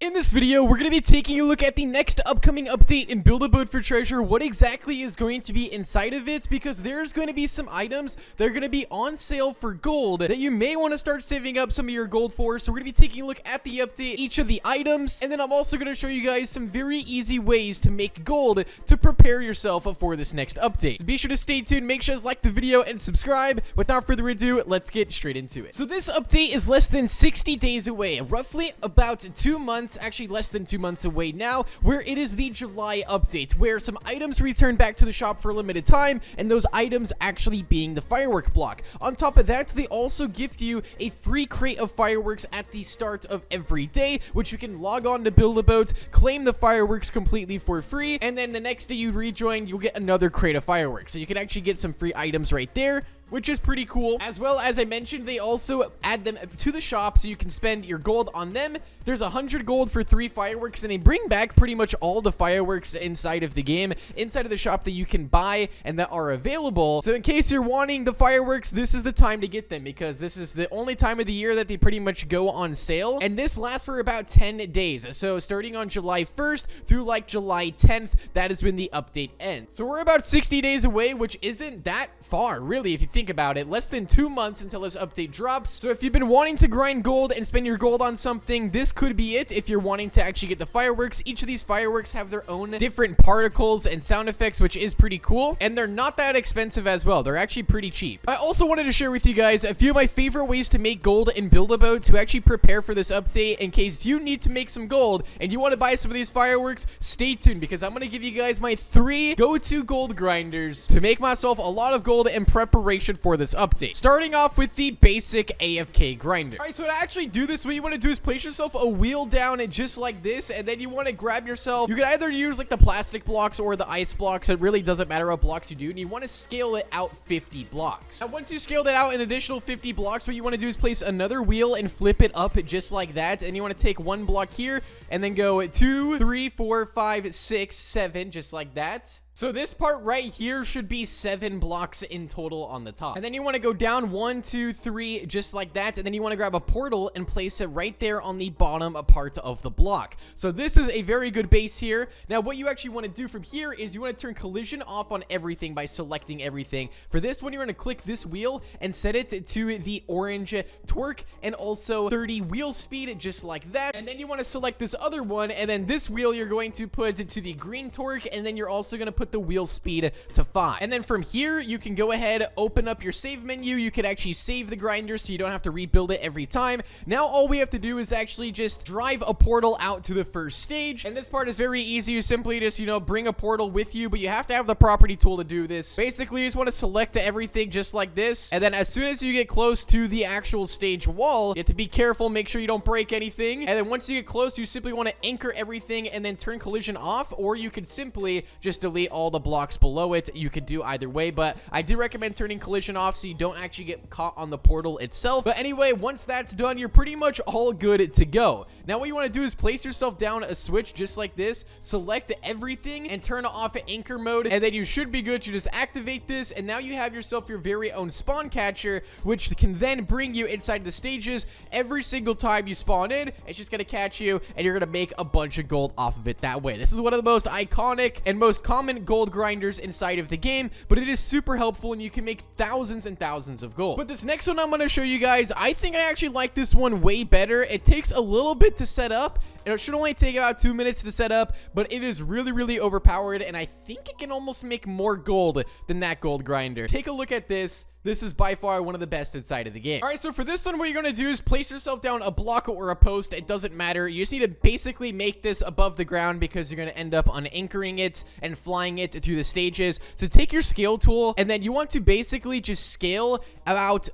In this video, we're going to be taking a look at the next upcoming update in Build-A-Boat for Treasure, what exactly is going to be inside of it, because there's going to be some items that are going to be on sale for gold that you may want to start saving up some of your gold for. So we're going to be taking a look at the update, each of the items, and then I'm also going to show you guys some very easy ways to make gold to prepare yourself for this next update. So be sure to stay tuned, make sure to like the video and subscribe. Without further ado, let's get straight into it. So this update is less than 60 days away, roughly about 2 months, actually less than 2 months away now, where it is the July update, where some items return back to the shop for a limited time, and those items actually being the firework block. On top of that, they also gift you a free crate of fireworks at the start of every day, which you can log on to Build-A-Boat, claim the fireworks completely for free, and then the next day you rejoin, you'll get another crate of fireworks. So you can actually get some free items right there, which is pretty cool. As well, as I mentioned, they also add them to the shop so you can spend your gold on them. There's 100 gold for 3 fireworks, and they bring back pretty much all the fireworks inside of the game, inside of the shop that you can buy and that are available. So in case you're wanting the fireworks, this is the time to get them, because this is the only time of the year that they pretty much go on sale. And this lasts for about 10 days. So starting on July 1st through like July 10th, that is when the update ends. So we're about 60 days away, which isn't that far, really, if you think about it. Less than 2 months until this update drops. So if you've been wanting to grind gold and spend your gold on something, this could be it. If you're wanting to actually get the fireworks, each of these fireworks have their own different particles and sound effects, which is pretty cool, and they're not that expensive as well. They're actually pretty cheap. I also wanted to share with you guys a few of my favorite ways to make gold in Build-A-Boat to actually prepare for this update. In case you need to make some gold and you want to buy some of these fireworks, stay tuned, because I'm going to give you guys my 3 go-to gold grinders to make myself a lot of gold in preparation for this update. Starting off with the basic AFK grinder. Alright, so to actually do this, what you want to do is place yourself a wheel down just like this, and then you want to grab yourself, you can either use like the plastic blocks or the ice blocks. It really doesn't matter what blocks you do, and you want to scale it out 50 blocks. Now once you scale that out an additional 50 blocks, what you want to do is place another wheel and flip it up just like that, and you want to take one block here and then go 2, 3, 4, 5, 6, 7, just like that. So this part right here should be 7 blocks in total on the top. And then you want to go down 1, 2, 3, just like that. And then you want to grab a portal and place it right there on the bottom part of the block. So this is a very good base here. Now what you actually want to do from here is you want to turn collision off on everything by selecting everything. For this one, you're going to click this wheel and set it to the orange torque and also 30 wheel speed, just like that. And then you want to select this other one, and then this wheel you're going to put to the green torque, and then you're also going to put the wheel speed to 5. And then from here, you can go ahead, open up your save menu. You can actually save the grinder so you don't have to rebuild it every time. Now all we have to do is actually just drive a portal out to the first stage. And this part is very easy. You simply just, bring a portal with you, but you have to have the property tool to do this. Basically, you just want to select everything just like this. And then as soon as you get close to the actual stage wall, you have to be careful, make sure you don't break anything. And then once you get close, you simply want to anchor everything and then turn collision off, or you could simply just delete all the blocks below it. You could do either way, but I do recommend turning collision off so you don't actually get caught on the portal itself. But anyway, once that's done, you're pretty much all good to go. Now what you want to do is place yourself down a switch just like this, select everything and turn off anchor mode, and then you should be good to just activate this. And now you have yourself your very own spawn catcher, which can then bring you inside the stages. Every single time you spawn in, it's just gonna catch you, and you're gonna make a bunch of gold off of it that way. This is one of the most iconic and most common gold grinders inside of the game, but it is super helpful and you can make thousands and thousands of gold. But this next one I'm going to show you guys, I think I actually like this one way better. It takes a little bit to set up, and it should only take about 2 minutes to set up, but it is really overpowered, and I think it can almost make more gold than that gold grinder. Take a look at this. This is by far one of the best inside of the game. All right, so for this one, what you're going to do is place yourself down a block or a post. It doesn't matter. You just need to basically make this above the ground, because you're going to end up unanchoring it and flying it through the stages. So take your scale tool, and then you want to basically just scale about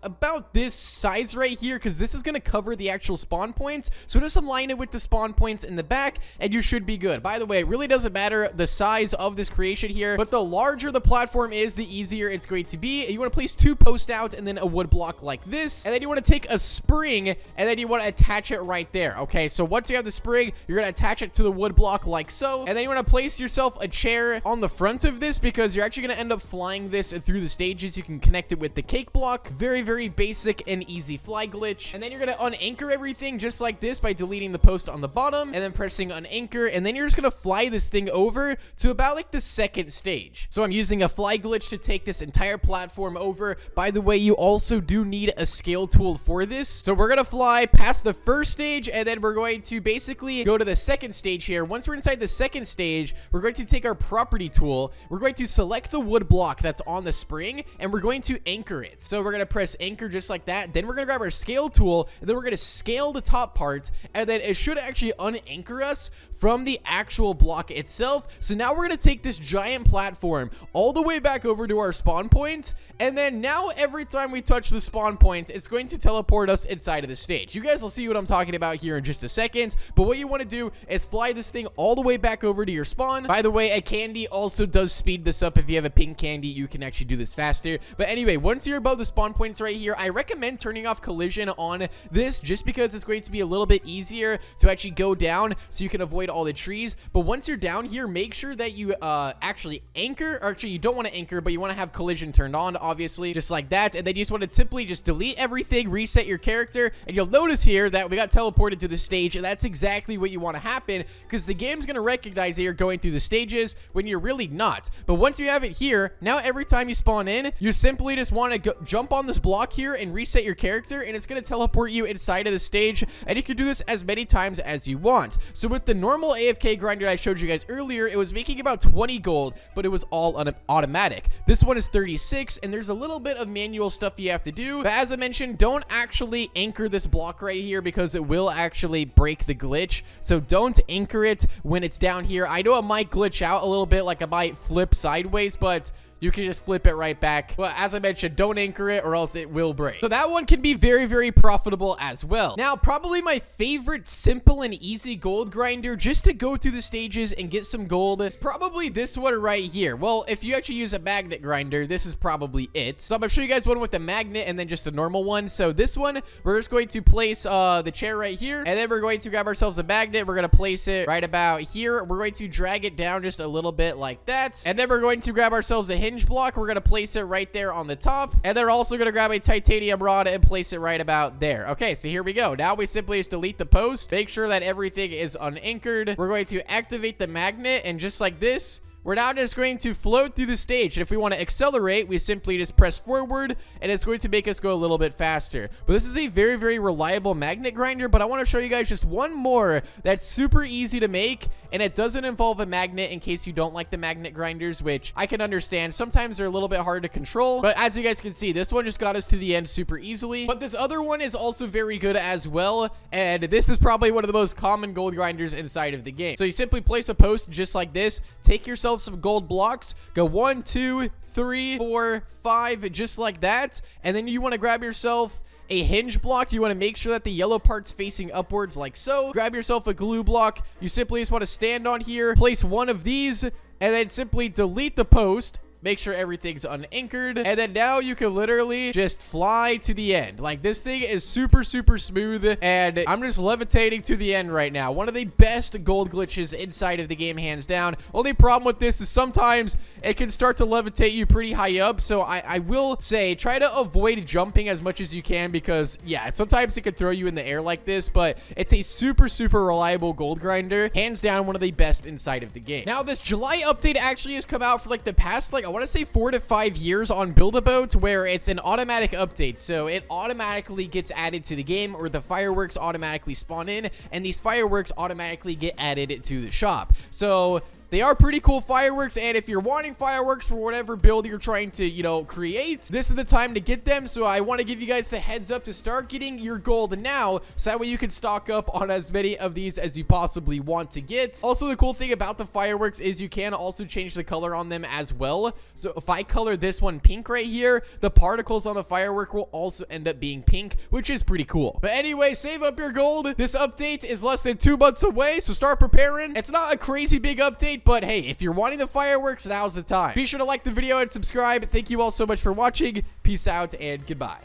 this size right here, because this is going to cover the actual spawn points. So just align it with the spawn points in the back, and you should be good. By the way, it really doesn't matter the size of this creation here, but the larger the platform is, the easier it's going to be. You want to place 2 post out and then a wood block like this, and then you want to take a spring and then you want to attach it right there. Okay, so once you have the spring, you're going to attach it to the wood block like so, and then you want to place yourself a chair on the front of this, because you're actually going to end up flying this through the stages. You can connect it with the cake block. Very basic and easy fly glitch. And then you're going to unanchor everything just like this by deleting the post on the bottom. bottom and then pressing on anchor, and then you're just gonna fly this thing over to about like the second stage. So I'm using a fly glitch to take this entire platform over. By the way, you also do need a scale tool for this. So we're gonna fly past the first stage, and then we're going to basically go to the second stage here. Once we're inside the second stage, we're going to take our property tool. We're going to select the wood block that's on the spring, and we're going to anchor it. So we're gonna press anchor just like that. Then we're gonna grab our scale tool, and then we're gonna scale the top part, and then it should actually unanchor us from the actual block itself. So now we're gonna take this giant platform all the way back over to our spawn point, and then now every time we touch the spawn point, it's going to teleport us inside of the stage. You guys will see what I'm talking about here in just a second, but what you want to do is fly this thing all the way back over to your spawn. By the way, a candy also does speed this up. If you have a pink candy, you can actually do this faster. But anyway, once you're above the spawn points right here, I recommend turning off collision on this just because it's going to be a little bit easier to actually go down so you can avoid all the trees. But once you're down here, make sure that you actually anchor, or actually you don't want to anchor, but you want to have collision turned on, obviously, just like that. And then you just want to simply just delete everything, reset your character, and you'll notice here that we got teleported to the stage, and that's exactly what you want to happen, because the game's going to recognize that you're going through the stages when you're really not. But once you have it here, now every time you spawn in, you simply just want to jump on this block here and reset your character, and it's going to teleport you inside of the stage, and you can do this as many times as you want. So with the normal AFK grinder I showed you guys earlier, it was making about 20 gold, but it was all automatic. This one is 36, and there's a little bit of manual stuff you have to do. But as I mentioned, don't actually anchor this block right here because it will actually break the glitch. So don't anchor it when it's down here. I know it might glitch out a little bit, like it might flip sideways, but you can just flip it right back. Well, as I mentioned, don't anchor it or else it will break. So that one can be very, very profitable as well. Now, probably my favorite simple and easy gold grinder just to go through the stages and get some gold is probably this one right here. Well, if you actually use a magnet grinder, this is probably it. So I'm gonna show you guys one with the magnet and then just a normal one. So this one, we're just going to place the chair right here, and then we're going to grab ourselves a magnet. We're gonna place it right about here. We're going to drag it down just a little bit like that, and then we're going to grab ourselves a hinge block. We're gonna place it right there on the top, and they're also gonna grab a titanium rod and place it right about there. Okay, so here we go. Now we simply just delete the post, make sure that everything is unanchored. We're going to activate the magnet, and just like this, we're now just going to float through the stage. And if we want to accelerate, we simply just press forward, and it's going to make us go a little bit faster. But this is a very, very reliable magnet grinder, but I want to show you guys just one more that's super easy to make, and it doesn't involve a magnet in case you don't like the magnet grinders, which I can understand. Sometimes they're a little bit hard to control, but as you guys can see, this one just got us to the end super easily. But this other one is also very good as well, and this is probably one of the most common gold grinders inside of the game. So you simply place a post just like this, take yourself some gold blocks, go 1, 2, 3, 4, 5, just like that, and then you want to grab yourself a hinge block. You want to make sure that the yellow part's facing upwards like so. Grab yourself a glue block. You simply just want to stand on here, place one of these, and then simply delete the post. Make sure everything's unanchored, and then now you can literally just fly to the end. Like, this thing is super, super smooth, and I'm just levitating to the end right now. One of the best gold glitches inside of the game, hands down. Only problem with this is sometimes it can start to levitate you pretty high up, so I will say try to avoid jumping as much as you can because, yeah, sometimes it could throw you in the air like this, but it's a super, super reliable gold grinder. Hands down, one of the best inside of the game. Now, this July update actually has come out for, like, the past, like, I want to say 4 to 5 years on Build-A-Boat, where it's an automatic update. So it automatically gets added to the game, or the fireworks automatically spawn in, and these fireworks automatically get added to the shop. So they are pretty cool fireworks, and if you're wanting fireworks for whatever build you're trying to, you know, create, this is the time to get them. So I want to give you guys the heads up to start getting your gold now, so that way you can stock up on as many of these as you possibly want to get. Also, the cool thing about the fireworks is you can also change the color on them as well. So if I color this one pink right here, the particles on the firework will also end up being pink, which is pretty cool. But anyway, save up your gold. This update is less than 2 months away, so start preparing. It's not a crazy big update, but hey, if you're wanting the fireworks, now's the time. Be sure to like the video and subscribe. Thank you all so much for watching. Peace out and goodbye.